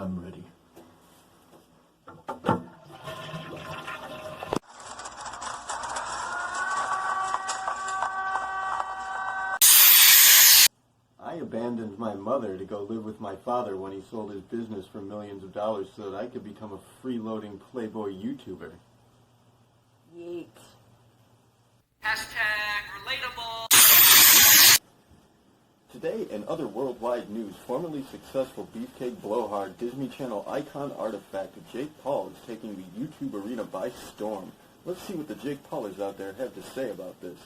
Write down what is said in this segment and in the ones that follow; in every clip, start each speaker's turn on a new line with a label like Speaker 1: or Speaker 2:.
Speaker 1: I'm ready. I abandoned my mother to go live with my father when he sold his business for millions of dollars so that I could become a freeloading Playboy YouTuber.
Speaker 2: Yeet.
Speaker 3: Hashtag relatable.
Speaker 1: Today, in other worldwide news, formerly successful beefcake blowhard Disney Channel icon artifact Jake Paul is taking the YouTube arena by storm. Let's see what the Jake Paulers out there have to say about this.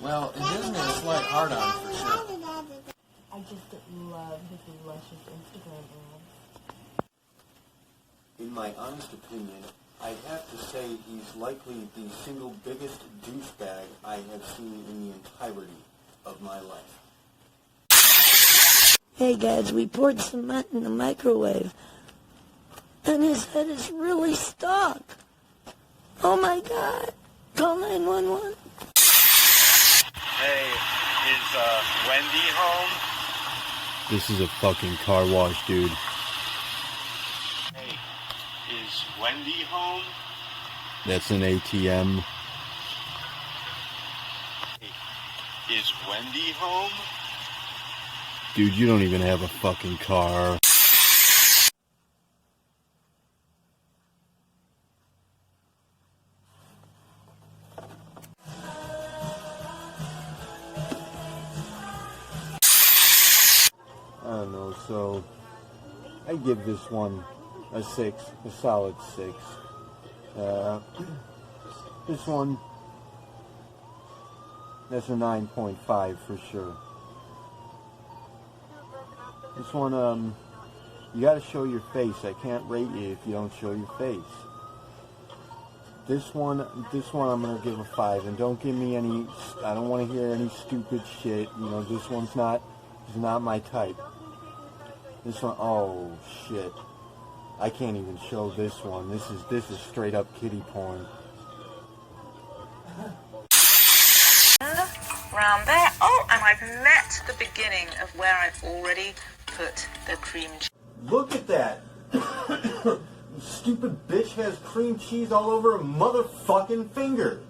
Speaker 4: Well, it gives me a slight hard-on for sure.
Speaker 2: I just love his luscious Instagram ads.
Speaker 1: In my honest opinion, I'd have to say he's likely the single biggest douchebag I have seen in the entirety of my life.
Speaker 5: Hey guys, we poured cement in the microwave, and his head is really stuck. Oh my god. Call 911.
Speaker 6: Hey, is Wendy home?
Speaker 1: This is a fucking car wash, dude.
Speaker 6: Hey, is Wendy home?
Speaker 1: That's an ATM.
Speaker 6: Hey, is Wendy home?
Speaker 1: Dude, you don't even have a fucking car. I don't know, so I give this one a 6, a solid 6. This one, that's a 9.5 for sure. This one, you gotta show your face. I can't rate you if you don't show your face. This one I'm gonna give a 5, and don't give me any, I don't want to hear any stupid shit, you know, this one's not my type. This one, oh shit. I can't even show this one. This is straight up kiddie porn.
Speaker 7: Round there. Oh, and I've met the beginning of where I've already put the cream cheese.
Speaker 1: Look at that! Stupid bitch has cream cheese all over her motherfucking fingers.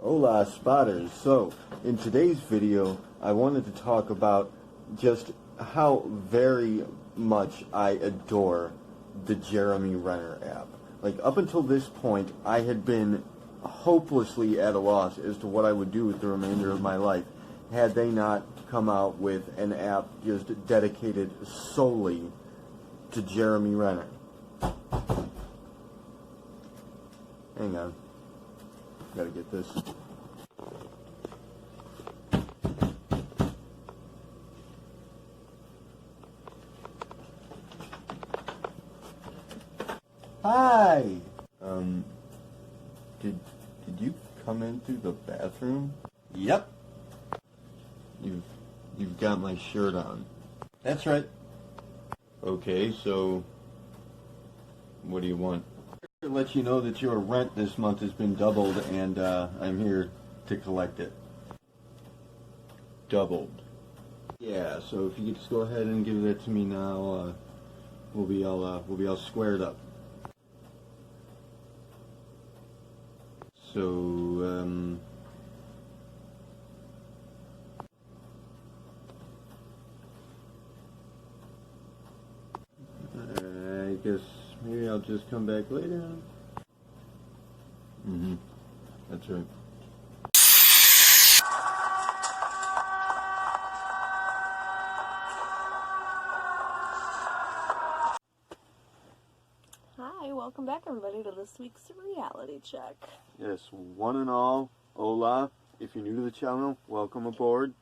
Speaker 1: Hola, spotters. So, in today's video, I wanted to talk about just how very much I adore the Jeremy Renner app. Like, up until this point, I had been hopelessly at a loss as to what I would do with the remainder of my life had they not come out with an app just dedicated solely to Jeremy Renner. Hang on. Gotta get this. Hi! Did you come in through the bathroom? Yep. You've got my shirt on. That's right. Okay, so what do you want? To let you know that your rent this month has been doubled, and I'm here to collect it. Doubled. Yeah, so if you could just go ahead and give that to me now, we'll be all squared up. So, I guess maybe I'll just come back later. That's right.
Speaker 2: Hi, welcome back everybody to this week's reality check.
Speaker 1: Yes, one and all, hola. If you're new to the channel, welcome aboard.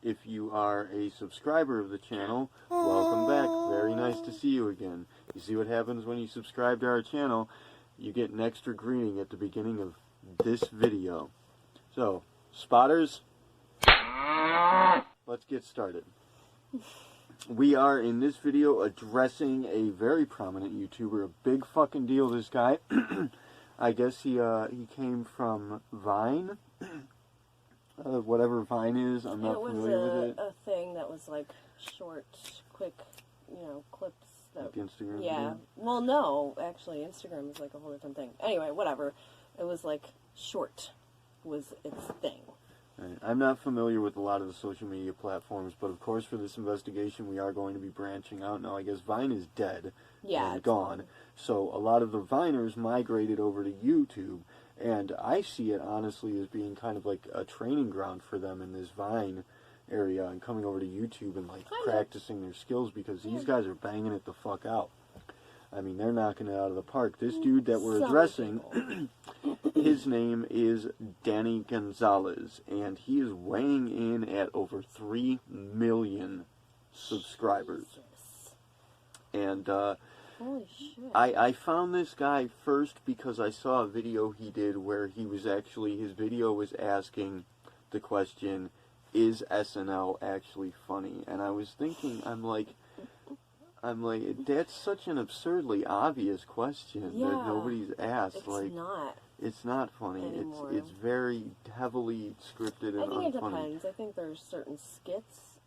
Speaker 1: If you are a subscriber of the channel, welcome back. Very nice to see you again. You see what happens when you subscribe to our channel? You get an extra greeting at the beginning of this video. So, spotters, let's get started. We are, in this video, addressing a very prominent YouTuber, a big fucking deal, this guy. I guess he came from Vine. whatever Vine is. I'm not
Speaker 2: It was
Speaker 1: familiar with it.
Speaker 2: a thing that was like short, quick, clips.
Speaker 1: Like Instagram.
Speaker 2: Yeah.
Speaker 1: video?
Speaker 2: Well, no, actually, Instagram is like a whole different thing. Anyway, whatever. It was like short was its thing.
Speaker 1: Right. I'm not familiar with a lot of the social media platforms, but of course for this investigation we are going to be branching out. Now I guess Vine is dead
Speaker 2: Yeah,
Speaker 1: and
Speaker 2: it's
Speaker 1: gone, so a lot of the Viners migrated over to YouTube, and I see it honestly as being kind of like a training ground for them in this Vine area and coming over to YouTube and like practicing their skills, because these guys are banging it the fuck out. I mean, they're knocking it out of the park. This dude that we're addressing, his name is Danny Gonzalez, and he is weighing in at over 3 million subscribers. And
Speaker 2: Holy shit.
Speaker 1: I found this guy first because I saw a video he did where he was actually, his video was asking the question, is SNL actually funny? And I was thinking, I'm like, that's such an absurdly obvious question that nobody's asked. It's not funny.
Speaker 2: Anymore.
Speaker 1: It's very heavily scripted and
Speaker 2: I think it
Speaker 1: unfunny.
Speaker 2: depends. I think there's certain skits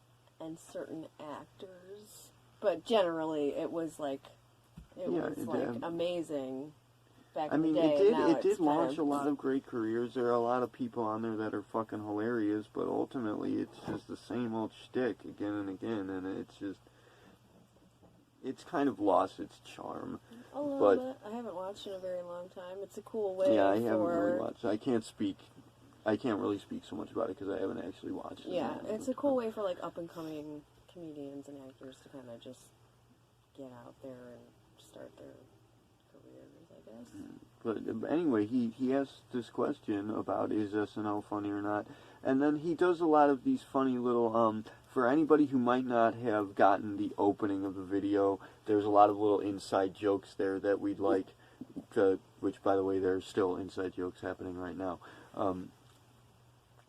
Speaker 2: and certain actors, but generally it was like amazing back in the day.
Speaker 1: It did launch a lot of great careers. There are a lot of people on there that are fucking hilarious, but ultimately it's just the same old shtick again and again, and it's kind of lost its charm.
Speaker 2: A little bit. I haven't watched in a very long time. It's a cool way.
Speaker 1: Yeah, I haven't really watched. I can't really speak so much about it because I haven't actually watched it.
Speaker 2: Yeah, it's a cool way for like up and coming comedians and actors to kind of just get out there and start their careers, I guess.
Speaker 1: But anyway, he asked this question about is SNL funny or not, and then he does a lot of these funny little for anybody who might not have gotten the opening of the video, there's a lot of little inside jokes there that we'd like to, which by the way, there's still inside jokes happening right now.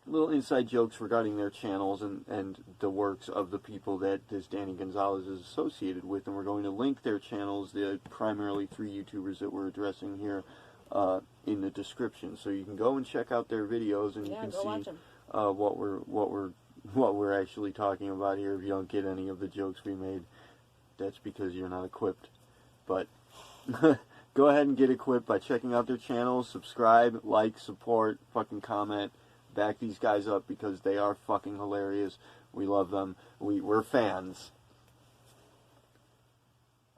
Speaker 1: Little inside jokes regarding their channels and the works of the people that this Danny Gonzalez is associated with, and we're going to link their channels, the primarily 3 YouTubers that we're addressing here, in the description, so you can go and check out their videos, and you can see what we're actually talking about here. If you don't get any of the jokes we made, that's because you're not equipped. But go ahead and get equipped by checking out their channels, subscribe, like, support, fucking comment, back these guys up because they are fucking hilarious. We love them. We're fans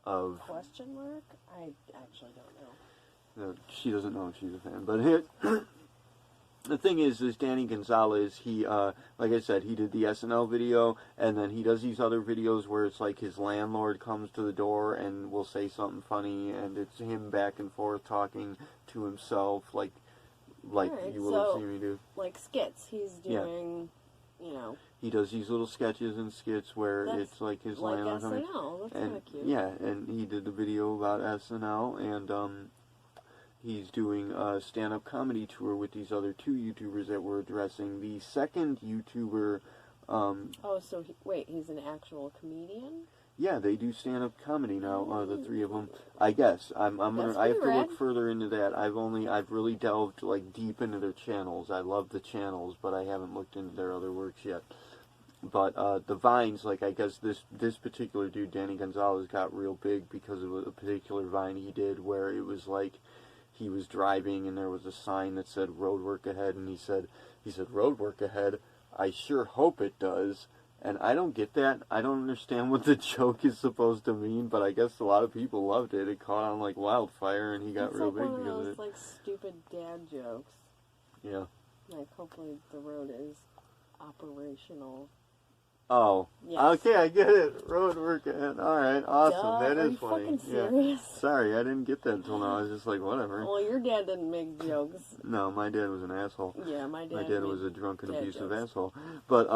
Speaker 1: of...
Speaker 2: Question mark? I actually don't know.
Speaker 1: No, she doesn't know if she's a fan, but here... The thing is Danny Gonzalez, he, like I said, he did the SNL video, and then he does these other videos where it's like his landlord comes to the door and will say something funny, and it's him back and forth talking to himself, like right, you will have seen me do.
Speaker 2: Like skits, he's doing,
Speaker 1: He does these little sketches and skits where it's like his landlord coming.
Speaker 2: SNL, that's kind of cute.
Speaker 1: Yeah, and he did the video about SNL, and, he's doing a stand-up comedy tour with these other 2 YouTubers that we're addressing. The second YouTuber...
Speaker 2: wait, he's an actual comedian?
Speaker 1: Yeah, they do stand-up comedy now, the 3 of them. I guess. I have to look further into that. I've really delved, like, deep into their channels. I love the channels, but I haven't looked into their other works yet. But, the Vines, like, I guess this particular dude, Danny Gonzalez, got real big because of a particular Vine he did where it was like... He was driving and there was a sign that said road work ahead, and he said road work ahead, I sure hope it does. And I don't get that. I don't understand what the joke is supposed to mean, but I guess a lot of people loved it. It caught on like wildfire and he got real big because of it. It's like one of those
Speaker 2: like stupid dad jokes.
Speaker 1: Yeah.
Speaker 2: Like hopefully the road is operational.
Speaker 1: Oh, yes. Okay, I get it. Road work ahead. All right, awesome.
Speaker 2: Duh,
Speaker 1: that is
Speaker 2: funny.
Speaker 1: Are you
Speaker 2: fucking serious?
Speaker 1: Yeah. Sorry, I didn't get that until now. I was just like, whatever.
Speaker 2: Well, your dad didn't make jokes.
Speaker 1: No, my dad was an asshole.
Speaker 2: Yeah, my dad
Speaker 1: was a drunken, abusive
Speaker 2: jokes.
Speaker 1: Asshole. But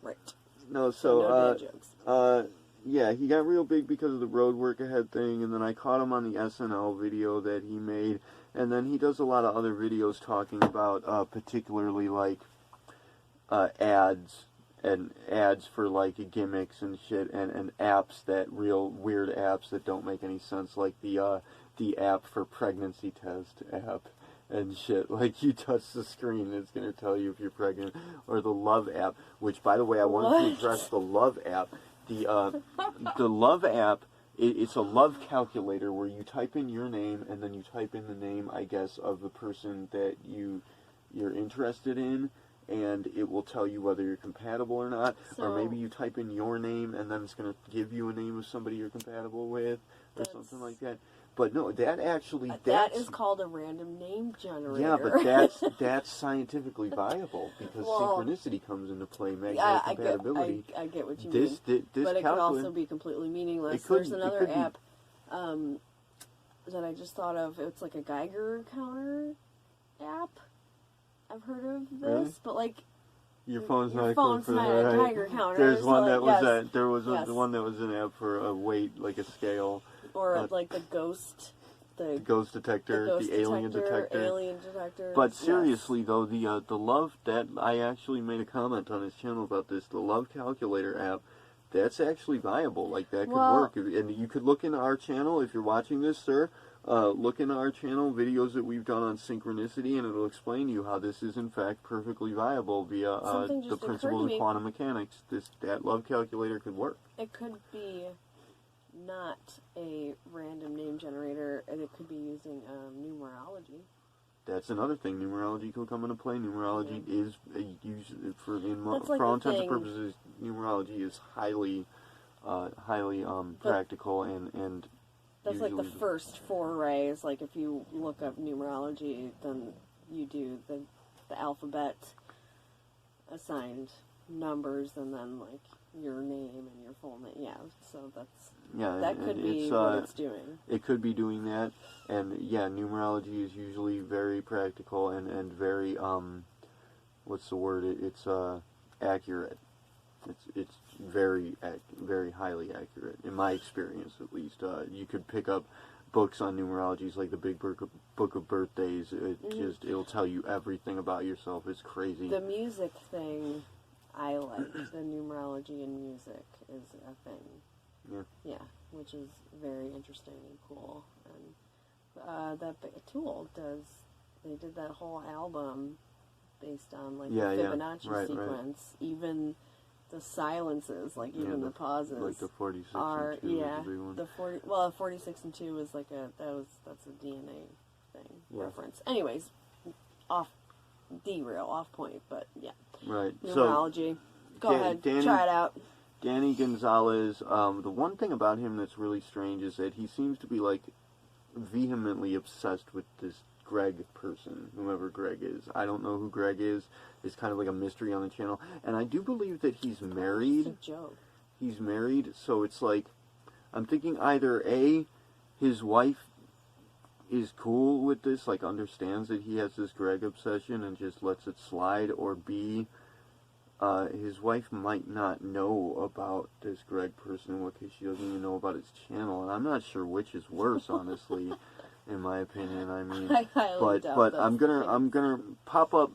Speaker 2: right.
Speaker 1: No,
Speaker 2: no dad jokes.
Speaker 1: Yeah, he got real big because of the road work ahead thing, and then I caught him on the SNL video that he made, and then he does a lot of other videos talking about, particularly like ads. And ads for like gimmicks and shit, and apps that real weird apps that don't make any sense, like the app for pregnancy test app, and shit. Like, you touch the screen, it's going to tell you if you're pregnant. Or the Love app, which, by the way, I wanted to address the Love app. The Love app, it's a love calculator where you type in your name, and then you type in the name, I guess, of the person that you're interested in, and it will tell you whether you're compatible or not. Or maybe you type in your name, and then it's going to give you a name of somebody you're compatible with, or something like that. But no, that actually...
Speaker 2: that is called a random name generator.
Speaker 1: Yeah, but that's scientifically viable, because synchronicity comes into play, magnetic compatibility.
Speaker 2: I get what you mean. But it could also be completely meaningless. There's another app that I just thought of. It's like a Geiger counter app. I've heard of this,
Speaker 1: really?
Speaker 2: But like...
Speaker 1: Your phone's not
Speaker 2: a Geiger counter.
Speaker 1: There's one that was
Speaker 2: yes.
Speaker 1: there was one that was an app for a weight, like a scale.
Speaker 2: Or like the ghost
Speaker 1: detector, the alien detector. But seriously though, the Love, that I actually made a comment on his channel about this, the Love Calculator app, that's actually viable. Like, that could work. And you could look into our channel if you're watching this, sir. Look into our channel, videos that we've done on synchronicity, and it'll explain to you how this is in fact perfectly viable via the principles of quantum mechanics. That Love Calculator could work.
Speaker 2: It could be not a random name generator, and it could be using numerology.
Speaker 1: That's another thing. Numerology could come into play. Numerology is for
Speaker 2: like
Speaker 1: all intents and purposes. Numerology is highly practical and.
Speaker 2: That's like the first forays. Like, if you look up numerology, then you do the alphabet assigned numbers, and then like your name and your full name. Yeah, so that could be what it's doing. It
Speaker 1: could be doing that, and yeah, numerology is usually very practical and very what's the word? It's accurate. It's very highly accurate, in my experience at least. You could pick up books on numerologies, like the Big Book of Birthdays. It'll tell you everything about yourself. It's crazy.
Speaker 2: The music thing, I like. The numerology in music is a thing. Yeah, which is very interesting and cool. And that Tool they did that whole album based on like the Fibonacci sequence. Right. Even the silences, like even the pauses,
Speaker 1: like the 46
Speaker 2: are
Speaker 1: and 2 is the big one.
Speaker 2: The 46 and 2 is like that's a DNA thing reference. Anyways, off point, but yeah.
Speaker 1: Right.
Speaker 2: Numerology. Go ahead, try it out.
Speaker 1: Danny Gonzalez. The one thing about him that's really strange is that he seems to be like vehemently obsessed with this Greg person, whoever Greg is. I don't know who Greg is. It's kind of like a mystery on the channel. And I do believe that he's married.
Speaker 2: It's a joke.
Speaker 1: He's married, so it's like, I'm thinking either A, his wife is cool with this, like understands that he has this Greg obsession and just lets it slide, or B, his wife might not know about this Greg person because she doesn't even know about his channel. And I'm not sure which is worse, honestly. In my opinion, I mean, but I'm gonna pop up.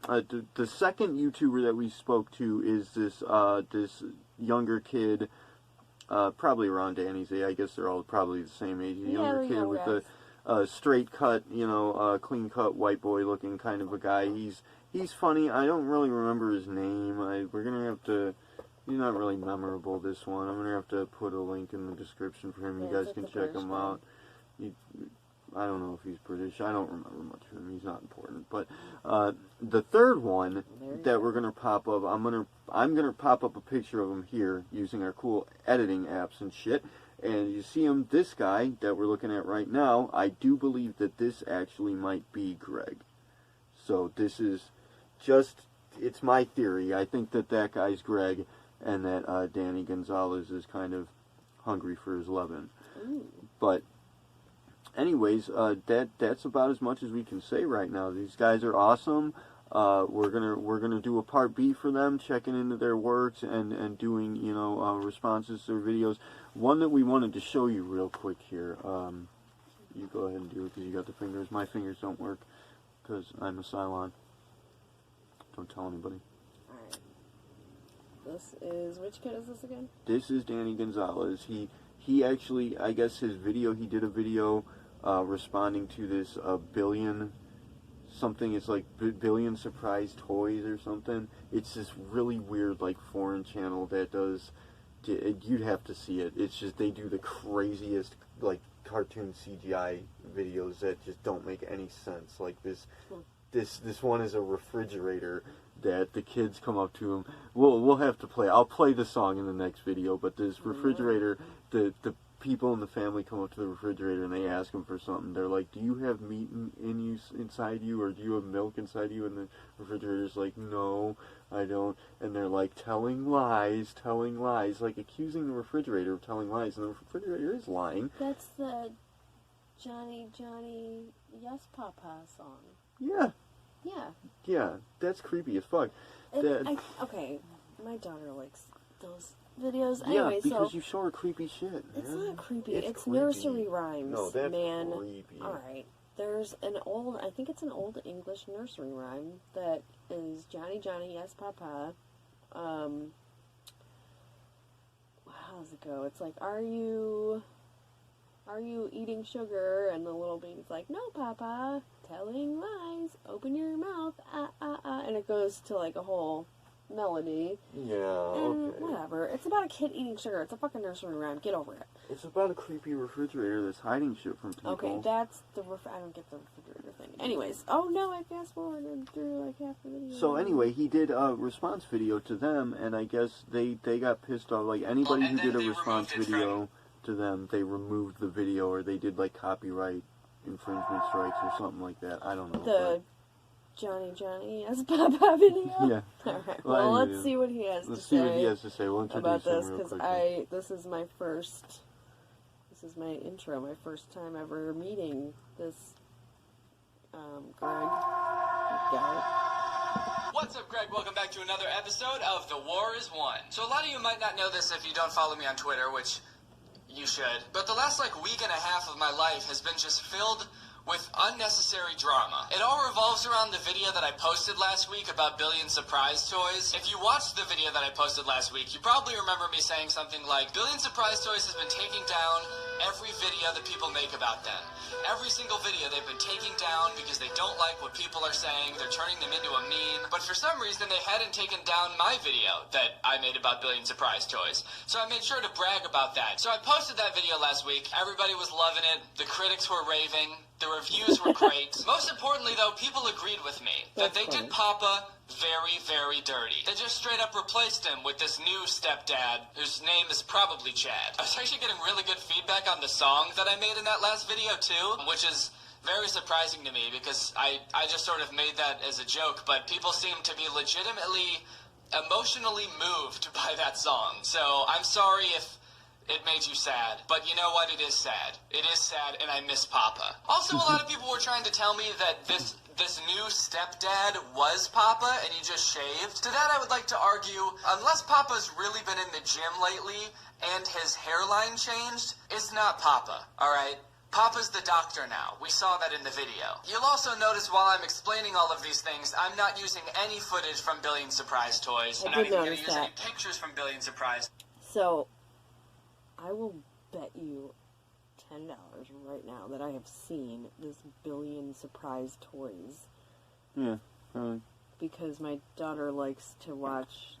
Speaker 1: The second YouTuber that we spoke to is this younger kid, probably around Danny's age. I guess they're all probably the same age. A younger kid with the straight cut, clean cut white boy looking kind of a guy. He's funny. I don't really remember his name. We're gonna have to. He's not really memorable, this one. I'm gonna have to put a link in the description for him. You guys can check him out. I don't know if he's British. I don't remember much of him. He's not important. But the third one that we're gonna pop up, I'm gonna pop up a picture of him here using our cool editing apps and shit. And you see him, this guy that we're looking at right now. I do believe that this actually might be Greg. So this is it's my theory. I think that guy's Greg, and that Danny Gonzalez is kind of hungry for his lovin'. But anyways, that's about as much as we can say right now. These guys are awesome. We're gonna do a part B for them, checking into their works and doing responses to their videos. One that we wanted to show you real quick here. You go ahead and do it because you got the fingers. My fingers don't work because I'm a Cylon. Don't tell anybody.
Speaker 2: Alright. This is, which kid is this again?
Speaker 1: This is Danny Gonzalez. He actually, I guess his video, he did a video responding to this billion something. It's like Billion Surprise Toys or something. It's this really weird, like, foreign channel that does. You'd have to see it. It's just, they do the craziest, like, cartoon CGI videos that just don't make any sense. Like this one is a refrigerator that the kids come up to him. We'll have to play. I'll play the song in the next video. But this refrigerator, the people in the family come up to the refrigerator and they ask him for something. They're like, "Do you have meat inside you, or do you have milk inside you?" And the refrigerator's like, "No, I don't." And they're like, telling lies, like accusing the refrigerator of telling lies, and the refrigerator is lying.
Speaker 2: That's the Johnny, Yes Papa song.
Speaker 1: Yeah.
Speaker 2: Yeah.
Speaker 1: Yeah, that's creepy as fuck.
Speaker 2: Okay, my daughter likes those videos.
Speaker 1: Yeah,
Speaker 2: Anyway,
Speaker 1: because
Speaker 2: so
Speaker 1: you show her creepy shit.
Speaker 2: it's
Speaker 1: man.
Speaker 2: not creepy. It's
Speaker 1: creepy.
Speaker 2: nursery rhymes.
Speaker 1: No, that's
Speaker 2: man.
Speaker 1: creepy.
Speaker 2: All right. There's an old, I think it's an old English nursery rhyme that is Johnny, Yes Papa. How does it go? It's like, are you eating sugar? And the little baby's like, "No, Papa, telling lies, open your mouth, and it goes to like a whole melody.
Speaker 1: Yeah,
Speaker 2: and
Speaker 1: okay.
Speaker 2: whatever. It's about a kid eating sugar. It's a fucking nursery rhyme. Get over it.
Speaker 1: It's about a creepy refrigerator that's hiding shit from people.
Speaker 2: Okay, that's the I don't get the refrigerator thing. Anyways, oh no, I fast forwarded through like half the video.
Speaker 1: So anyway, he did a response video to them, and I guess they got pissed off. Like anybody who did a response video to them, they removed the video, or they did like copyright infringement strikes or something like that. I don't know.
Speaker 2: The Johnny Yes Papa video.
Speaker 1: Yeah.
Speaker 2: All right.
Speaker 1: Well,
Speaker 2: Well,
Speaker 1: anyway,
Speaker 2: let's see what he has
Speaker 1: Let's
Speaker 2: to
Speaker 1: see
Speaker 2: say.
Speaker 1: what he has to say. We'll introduce
Speaker 2: about this,
Speaker 1: him real
Speaker 2: because
Speaker 1: quickly.
Speaker 2: this is my intro, my first time ever meeting this Greg guy.
Speaker 3: What's up, Greg? Welcome back to another episode of The War is Won. So a lot of you might not know this if you don't follow me on Twitter, which you should, but the last week and a half of my life has been just filled with unnecessary drama. It all revolves around the video that I posted last week about Billion Surprise Toys. If you watched the video that I posted last week, you probably remember me saying something like, Billion Surprise Toys has been taking down every video that people make about them. Every single video they've been taking down because they don't like what people are saying. They're turning them into a meme. But for some reason, they hadn't taken down my video that I made about Billion Surprise Toys. So I made sure to brag about that. So I posted that video last week. Everybody was loving it. The critics were raving. The reviews were great. Most importantly, though, people agreed with me that they did Papa very, very dirty. They just straight up replaced him with this new stepdad whose name is probably Chad. I was actually getting really good feedback on the song that I made in that last video, too, which is very surprising to me because I just sort of made that as a joke, but people seem to be legitimately emotionally moved by that song. So I'm sorry if it made you sad, but you know what? It is sad. It is sad, and I miss Papa. Also, a lot of people were trying to tell me that this new stepdad was Papa, and he just shaved. To that, I would like to argue, unless Papa's really been in the gym lately, and his hairline changed, it's not Papa, alright? Papa's the doctor now. We saw that in the video. You'll also notice while I'm explaining all of these things, I'm not using any footage from Billion Surprise Toys. I'm not even going to use any pictures from Billion Surprise.
Speaker 2: So, I will bet you $10 right now that I have seen this Billion Surprise Toys.
Speaker 1: Yeah, probably.
Speaker 2: Because my daughter likes to watch,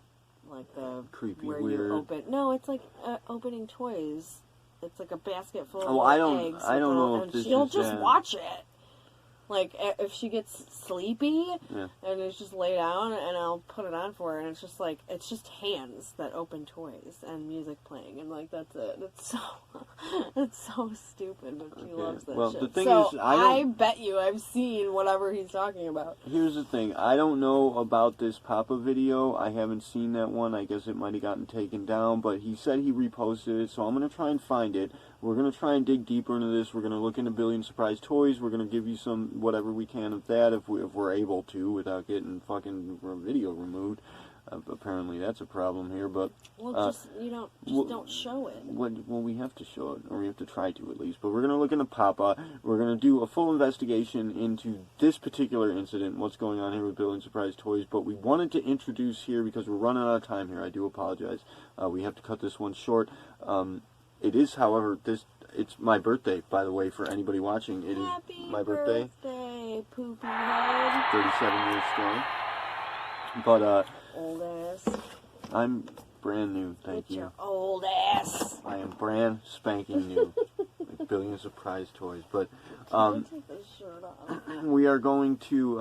Speaker 2: like, the...
Speaker 1: Creepy,
Speaker 2: where
Speaker 1: weird.
Speaker 2: you open... No, it's like opening toys. It's like a basket full of eggs.
Speaker 1: I don't know if
Speaker 2: and
Speaker 1: this
Speaker 2: she'll
Speaker 1: is
Speaker 2: just watch it. Like, if she gets sleepy,
Speaker 1: yeah.
Speaker 2: and it's just lay down, and I'll put it on for her, and it's just like, it's just hands that open toys, and music playing, and like, that's it. It's so stupid, but she loves that shit.
Speaker 1: The thing
Speaker 2: so
Speaker 1: is,
Speaker 2: I bet you I've seen whatever he's talking about.
Speaker 1: Here's the thing, I don't know about this Papa video, I haven't seen that one, I guess it might have gotten taken down, but he said he reposted it, so I'm going to try and find it. We're going to try and dig deeper into this. We're going to look into Billion Surprise Toys. We're going to give you some, whatever we can of that if we're able to without getting fucking video removed. Apparently that's a problem here, but...
Speaker 2: Well, don't show it.
Speaker 1: Well, we have to show it, or we have to try to at least. But we're going to look into Papa. We're going to do a full investigation into this particular incident, what's going on here with Billion Surprise Toys. But we wanted to introduce here, because we're running out of time here. I do apologize. We have to cut this one short. It is, however, it's my birthday, by the way, for anybody watching. It is my birthday.
Speaker 2: poopy head.
Speaker 1: 37 years strong. But,
Speaker 2: Old ass.
Speaker 1: I'm brand new, thank
Speaker 2: Get
Speaker 1: you.
Speaker 2: your old ass.
Speaker 1: I am brand spanking new. Like billions of prize toys. But,
Speaker 2: Can I take this shirt off?
Speaker 1: we are going to,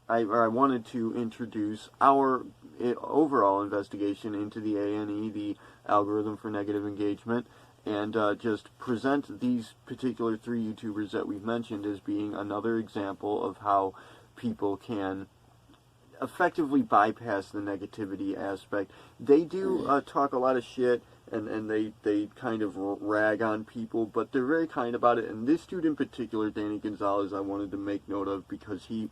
Speaker 1: I wanted to introduce our overall investigation into the ANE, the algorithm for negative engagement, and just present these particular 3 YouTubers that we've mentioned as being another example of how people can effectively bypass the negativity aspect. They do talk a lot of shit, and they kind of rag on people, but they're very kind about it. And this dude in particular, Danny Gonzalez, I wanted to make note of because he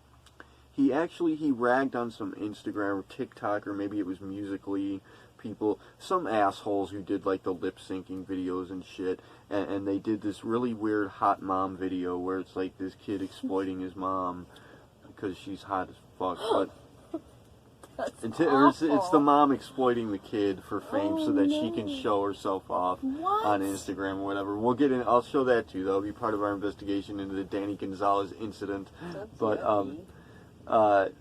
Speaker 1: ragged on some Instagram or TikTok, or maybe it was Musical.ly people, some assholes who did like the lip syncing videos and shit, and they did this really weird hot mom video where it's like this kid exploiting his mom because she's hot as fuck, but it's the mom exploiting the kid for fame so that she can show herself off on Instagram or whatever. We'll get in. I'll show that too. That'll be part of our investigation into the Danny Gonzalez incident.
Speaker 2: That's
Speaker 1: but
Speaker 2: yucky.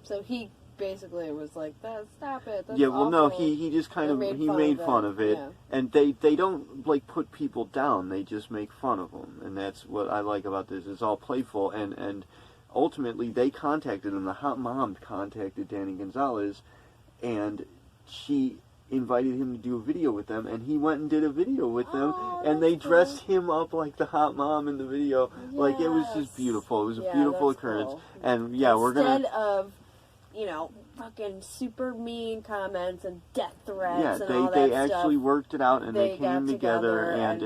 Speaker 2: So he basically was like, stop it. That's
Speaker 1: yeah, well,
Speaker 2: awful.
Speaker 1: no, he just kind of made fun of it,
Speaker 2: yeah.
Speaker 1: And they don't like put people down. They just make fun of them, and that's what I like about this. It's all playful, and ultimately they contacted him. The hot mom contacted Danny Gonzalez, and she invited him to do a video with them, and he went and did a video with them, and they dressed him up like the hot mom in the video. Yes. Like, it was just beautiful. It was a beautiful occurrence. Cool. And yeah,
Speaker 2: instead of, fucking super mean comments and death threats and all that
Speaker 1: they
Speaker 2: stuff,
Speaker 1: actually worked it out, and they came together and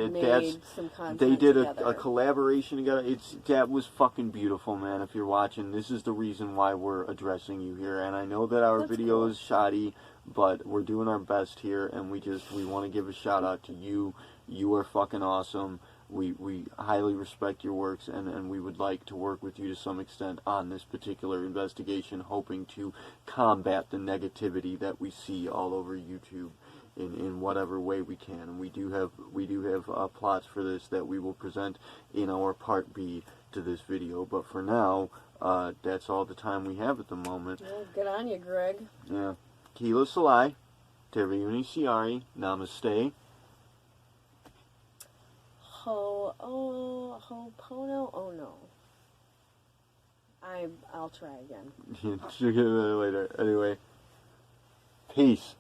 Speaker 1: they did a collaboration together. That was fucking beautiful, man. If you're watching, this is the reason why we're addressing you here. And I know that our video is shoddy, but we're doing our best here, and we want to give a shout out to you. You are fucking awesome. We highly respect your works, and we would like to work with you to some extent on this particular investigation, hoping to combat the negativity that we see all over YouTube in whatever way we can. And we do have plots for this that we will present in our part B to this video. But for now, that's all the time we have at the moment.
Speaker 2: Well, good on you, Greg.
Speaker 1: Yeah. Kila Salai, Terviuni Siari, Namaste.
Speaker 2: Ho'opono? Oh no. I'll try again.
Speaker 1: Later. Anyway, peace.